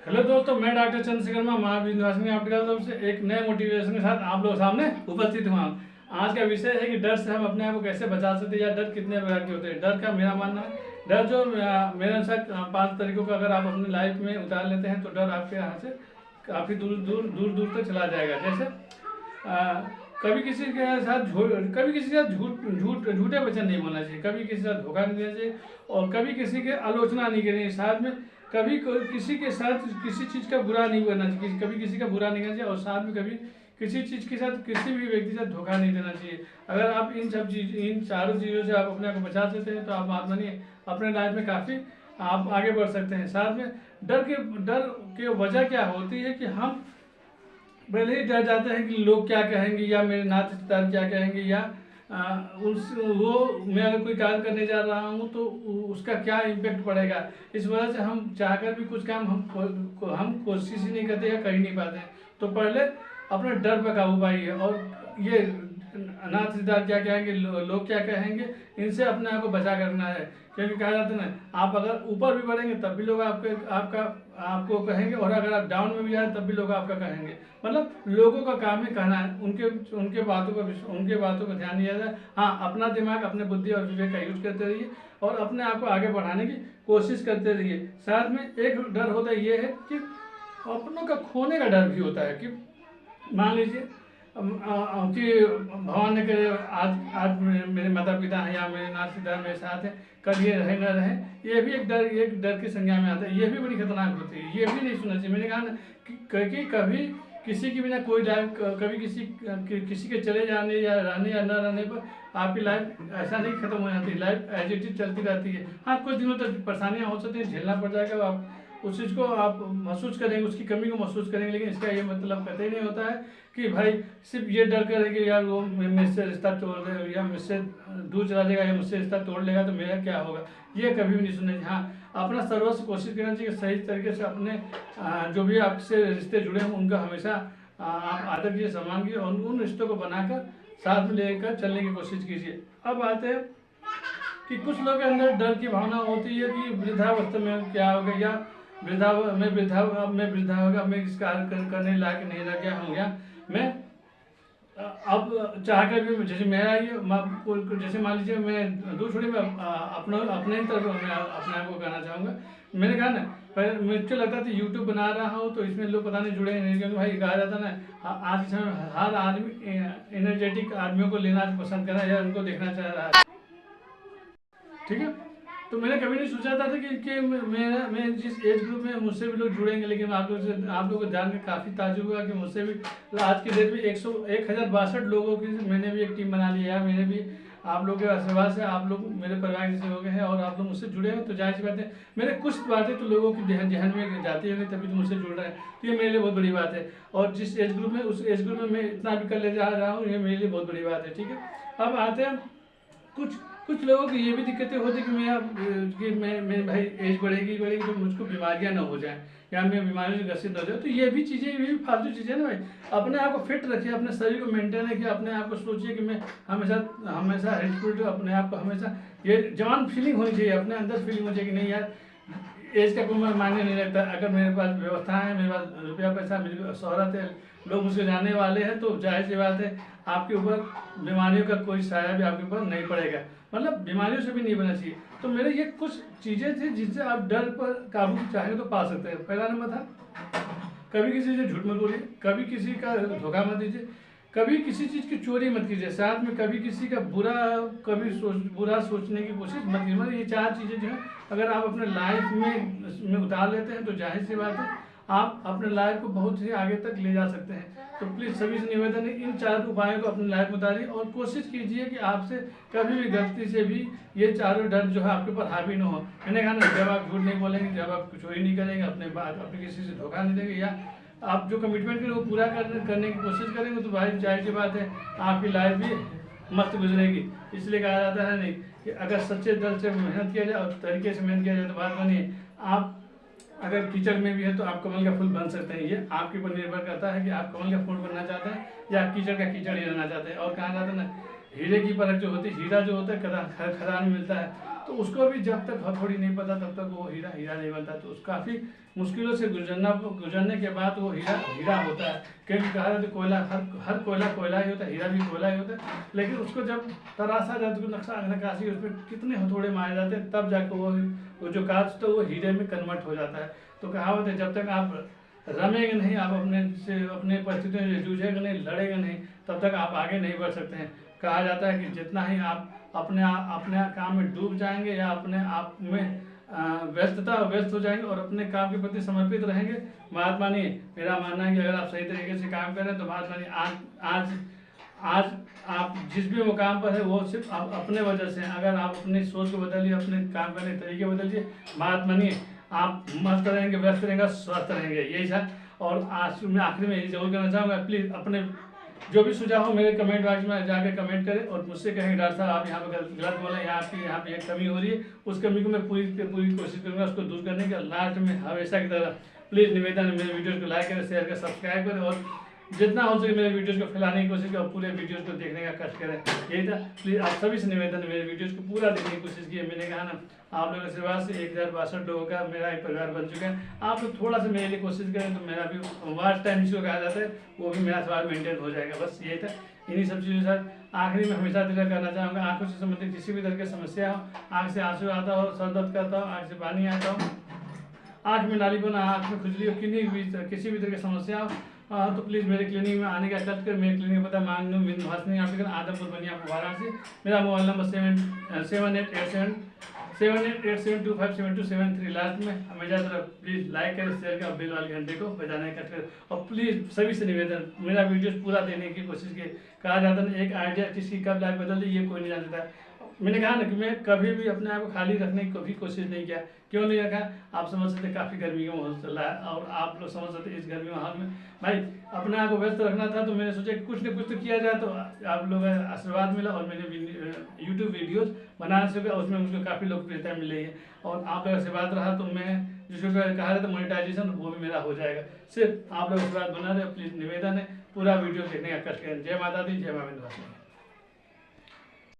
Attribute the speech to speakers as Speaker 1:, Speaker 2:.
Speaker 1: Hello दोस्तों, मैं doctor Chandrashekhar Mahavir निवासी आपकी तरफ से एक नए मोटिवेशन के साथ आप लोग सामने उपस्थित हुआ। आज का विषय है कि डर से हम अपने आप को कैसे बचा सकते हैं या डर कितने प्रकार के होते हैं। डर का मेरा मानना है, डर जो मेरे अनुसार 5 तरीकों का अगर आप अपनी लाइफ में उतार लेते हैं तो डर आपके यहाँ से काफ़ी दूर दूर दूर दूर तक चला जाएगा। जैसे कभी किसी के साथ कभी किसी के साथ झूठे वचन नहीं बोलना चाहिए, कभी किसी के साथ धोखा नहीं देना चाहिए और कभी किसी के आलोचना नहीं करनी चाहिए। साथ में कभी किसी के साथ किसी चीज़ का बुरा नहीं करना चाहिए, कभी किसी का बुरा नहीं करना चाहिए और साथ में कभी किसी चीज़ के साथ किसी भी व्यक्ति के साथ धोखा नहीं देना चाहिए। अगर आप इन चारों चीज़ों से आप अपने आप को बचा सकते हैं तो आप बात बनिए अपने लाइफ में काफ़ी आप आगे बढ़ सकते हैं। साथ में डर के वजह क्या होती है कि हम पहले ही डर जाते हैं कि लोग क्या कहेंगे या मेरे नाते रिश्तेदार क्या कहेंगे या मैं अगर कोई कार्य करने जा रहा हूँ तो उसका क्या इम्पेक्ट पड़ेगा। इस वजह से हम चाहकर भी कुछ काम हम कोशिश ही नहीं करते या कर ही नहीं पाते। तो पहले अपने डर पर काबू पाइए और ये अनाथ रिश्तेदार क्या कहेंगे, लोग क्या कहेंगे, इनसे अपने आप को बचा करना है। क्योंकि कहा जाता है ना, आप अगर ऊपर भी बढ़ेंगे तब भी लोग आपको कहेंगे और अगर आप डाउन में भी जाए तब भी लोग आपका कहेंगे। मतलब लोगों का काम है कहना है, उनके बातों का ध्यान दिया जाए। हाँ, अपना दिमाग अपने बुद्धि और विवेक का यूज करते रहिए और अपने आप को आगे बढ़ाने की कोशिश करते रहिए। साथ में एक डर होता है ये है कि अपनों का खोने का डर भी होता है कि मान लीजिए कि भगवान ने करे आज मेरे माता पिता हैं या मेरे नाथ पिता मेरे साथ हैं, कल ये रहे न रहे, ये भी एक डर की संज्ञा में आता है। ये भी बड़ी खतरनाक होती है, ये भी नहीं सुनना चाहिए। मैंने कहा ना कि कभी किसी की बिना कोई लाइफ, कभी किसी के चले जाने या रहने या न रहने पर आपकी लाइफ ऐसा नहीं खत्म हो जाती, लाइफ एज इट इज चलती रहती है। हाँ, कुछ दिनों तक परेशानियाँ हो सकती हैं, झेलना पड़ जाएगा, आप उस चीज़ को आप महसूस करेंगे, उसकी कमी को महसूस करेंगे, लेकिन इसका ये मतलब कतई नहीं होता है कि भाई सिर्फ ये डर कर कि यार वो मुझसे रिश्ता तोड़ दे या मुझसे दूर चला जाएगा या मुझसे रिश्ता तोड़ लेगा तो मेरा क्या होगा। ये कभी भी नहीं सुनना चाहिए। हाँ, अपना सर्वस्व कोशिश करना चाहिए सही तरीके से अपने जो भी आपसे रिश्ते जुड़े हैं उनका हमेशा आप आदर कीजिए, सम्मान कीजिए और उन रिश्तों को बनाकर साथ में लेकर चलने की कोशिश कीजिए। अब आते हैं कि कुछ लोगों के अंदर डर की भावना होती है कि वृद्धावस्था में क्या होगा या वृद्धा हो गया, मैं इस कार्य करने लायक नहीं रह गया हूँ, या मैं अब चाह कर भी जैसे मेरा ये जैसे मान लीजिए मैं दूर छोड़ी, मैं अपने ही तरफ मैं अपने आप को कहना चाहूँगा। मैंने कहा ना, पहले मुझे लगता था यूट्यूब बना रहा हूँ तो इसमें लोग पता नहीं जुड़े नहीं, क्योंकि भाई कहा जाता ना आज के समय में हर आदमी एनर्जेटिक आदमियों को लेना पसंद कर रहा है या उनको देखना चाह रहा है। ठीक है, तो मैंने कभी नहीं सोचा था कि मैं जिस एज ग्रुप में मुझसे भी लोग जुड़ेंगे, लेकिन आप लोगों को जान के काफ़ी ताज्जुब हुआ कि मुझसे भी आज की डेट में 1062 लोगों की मैंने भी एक टीम बना ली है। मैंने भी आप लोगों के आशीर्वाद से आप लोग मेरे परिवार के जैसे हो गए हैं और आप लोग मुझसे जुड़े हैं, तो जाहिर सी बात है मेरे कुछ बातें तो लोगों की जहन में जाती होगी तभी तो मुझसे जुड़ रहे हैं, तो ये मेरे लिए बहुत बड़ी बात है। और जिस एज ग्रुप में उस एज ग्रुप में मैं इतना भी कर ले जा रहा हूँ, ये मेरे लिए बहुत बड़ी बात है। ठीक है, अब आते हैं कुछ लोगों की ये भी दिक्कतें होती कि मैं भाई एज बढ़ेगी तो मुझको बीमारियां ना हो जाएं या मैं बीमारियों से ग्रसित हो जाए। तो ये भी फालतू चीज़ें ना भाई, अपने आप को फिट रखिए, अपने शरीर को मेंटेन रखिए, अपने आप को सोचिए कि मैं हमेशा हेल्थफुल, अपने आप को हमेशा ये जवान फीलिंग होनी चाहिए, अपने अंदर फीलिंग होनी चाहिए कि नहीं यार एज का कोई मायने नहीं रखता। अगर मेरे पास व्यवस्था है, मेरे पास रुपया पैसा, मेरी शोहरत है, लोग मुझसे जानने वाले हैं, तो जाहिर सी बात है आपके ऊपर बीमारियों का कोई साया भी आपके ऊपर नहीं पड़ेगा, मतलब बीमारियों से भी नहीं बनना चाहिए। तो मेरे ये कुछ चीज़ें थी जिनसे आप डर पर काबू चाहें तो पा सकते हैं। पहला नंबर था, कभी किसी से झूठ मत बोलिए, कभी किसी का धोखा मत दीजिए, कभी किसी चीज़ की चोरी मत कीजिए, साथ में कभी किसी का बुरा सोचने की कोशिश मत कीजिए। मतलब ये 4 चीज़ें जो है अगर आप अपने लाइफ में उतार लेते हैं तो जाहिर सी बात है आप अपने लाइफ को बहुत ही आगे तक ले जा सकते हैं। तो प्लीज़ सभी से निवेदन है इन 4 उपायों को अपनी लाइफ में उतारिए और कोशिश कीजिए कि आपसे कभी भी गलती से भी ये चारों डर जो है आपके ऊपर हावी न हो। मैंने कहा ना, जब आप झूठ नहीं बोलेंगे, जब आप चोरी नहीं करेंगे, अपने किसी से धोखा नहीं देंगे या आप जो कमिटमेंट करें वो पूरा करने की कोशिश करेंगे, तो भाई जाहिर सी बात है आपकी लाइफ भी मस्त गुजरेगी। इसलिए कहा जाता है नहीं कि अगर सच्चे दिल से मेहनत किया जाए और तरीके से मेहनत किया जाए तो बात बनिए। आप अगर कीचड़ में भी है तो आप कमल का फूल बन सकते हैं। ये आपके ऊपर निर्भर करता है कि आप कमल का फूल बनना चाहते हैं या कीचड़ का कीचड़ ही रहना चाहते हैं। और कहा जाता है ना, हीरे की परख जो होती है, हीरा जो होता है खदान में मिलता है, तो उसको भी जब तक हथौड़ी नहीं पता तब तक वो हीरा हीरा नहीं बनता। तो काफ़ी मुश्किलों से गुजरने के बाद वो हीरा हीरा होता है। क्योंकि कहा जाता है कोयला हर कोयला कोयला ही होता है, हीरा भी कोयला ही होता है। लेकिन उसको जब तराशा जाता है, नक्शा नक्काशी उसमें कितने हथौड़े मारे जाते हैं, तब जाकर वो जो कांच तो वो हीरे में कन्वर्ट हो जाता है। तो कहावत है, जब तक आप रमेंगे नहीं, आप अपने परिस्थितियों से जूझेंगे नहीं, लड़ेंगे नहीं, तब तक आप आगे नहीं बढ़ सकते हैं। कहा जाता है कि जितना ही आप अपने काम में डूब जाएंगे या अपने आप में व्यस्त हो जाएंगे और अपने काम के प्रति समर्पित रहेंगे, बात मानिए, मेरा मानना है कि अगर आप सही तरीके से काम करें तो बात मानिए, आज आप जिस भी मुकाम पर है वो सिर्फ आप अपने वजह से। अगर आप अपनी सोच को बदलिए, अपने काम करने के तरीके बदलिए, बात मानिए, आप मस्त रहेंगे, व्यस्त रहेंगे, स्वस्थ रहेंगे। यही था। और आज मैं आखिरी में यही जरूर कहना चाहूँगा, प्लीज़ अपने जो भी सुझाव हो मेरे कमेंट बॉक्स में जाकर कमेंट करें और मुझसे कहें डॉक्टर साहब आप यहाँ पर गलत बोले, यहाँ पे एक कमी हो रही है। उस कमी को मैं पूरी कोशिश करूँगा उसको दूर करने की। लास्ट में हमेशा की तरह प्लीज़ निवेदन है, मेरे वीडियोज़ को लाइक करें, शेयर करें, सब्सक्राइब करें और जितना हो सके मेरे वीडियोज़ को फैलाने की कोशिश करें और पूरे वीडियोज़ को देखने का कष्ट करें। यही था। प्लीज़ आप सभी से निवेदन है, मेरे वीडियोज़ को पूरा देखने की कोशिश की है। मैंने कहा ना, आप लोगों के आशीर्वाद से 1062 लोगों का मेरा एक परिवार बन चुका है। आप लोग थोड़ा सा मेरे लिए कोशिश करें तो मेरा भी वॉच टाइम जिसको कहा जाता है वो भी मेरा सवाल मेंटेन हो जाएगा। बस ये था। इन्हीं सब चीज़ों के साथ आखिरी में हमेशा दिल करना चाहूँगा, आंखों से संबंधित किसी भी तरह की समस्या हो, आँख से आंसू आता हो, सर दर्द करता हो, आँख से पानी आता हो, आँख में नाली बना, आँख में खुजली हो, किसी भी तरह की समस्या हो, तो प्लीज़ मेरे क्लिनिक में आने का कष्ट कर। मेरे क्लिनिक पता मांगनू विंध्यवासिनी आफिकर आदमपुर बनिया वाराणसी। मेरा मोबाइल नंबर 7887257273 लास्ट में हमेशा तरफ। प्लीज़ लाइक करें, शेयर करें, बेल वाले घंटे को बजाने का कष्ट करें और प्लीज़ सभी से निवेदन, मेरा वीडियोस पूरा देने की कोशिश की। कहा जाता है एक आइडिया किसी कब लाइफ बदल दी ये कोई नहीं जानता। मैंने कहा ना कि मैं कभी भी अपने आप को खाली रखने की कभी कोशिश नहीं किया। क्यों नहीं रखा? आप समझ सकते काफ़ी गर्मी का माहौल चल रहा है और आप लोग समझ सकते इस गर्मी माहौल में भाई अपने आप को व्यस्त रखना था। तो मैंने सोचा कि कुछ न कुछ तो किया जाए। तो आप लोगों का आशीर्वाद मिला और मैंने यूट्यूब वीडियोज़ बनाने से उसमें मुझको काफ़ी लोकप्रियता मिल रही है और आप लोगों का आशीर्वाद रहा तो मैं जिसको कहा जाता मोनेटाइजेशन वो भी मेरा हो जाएगा। सिर्फ आप लोग आशीर्वाद बना रहे। प्लीज़ निवेदन है पूरा वीडियो देखने का कष्ट करें। जय माता दी, जय मां विंध्यवासिनी।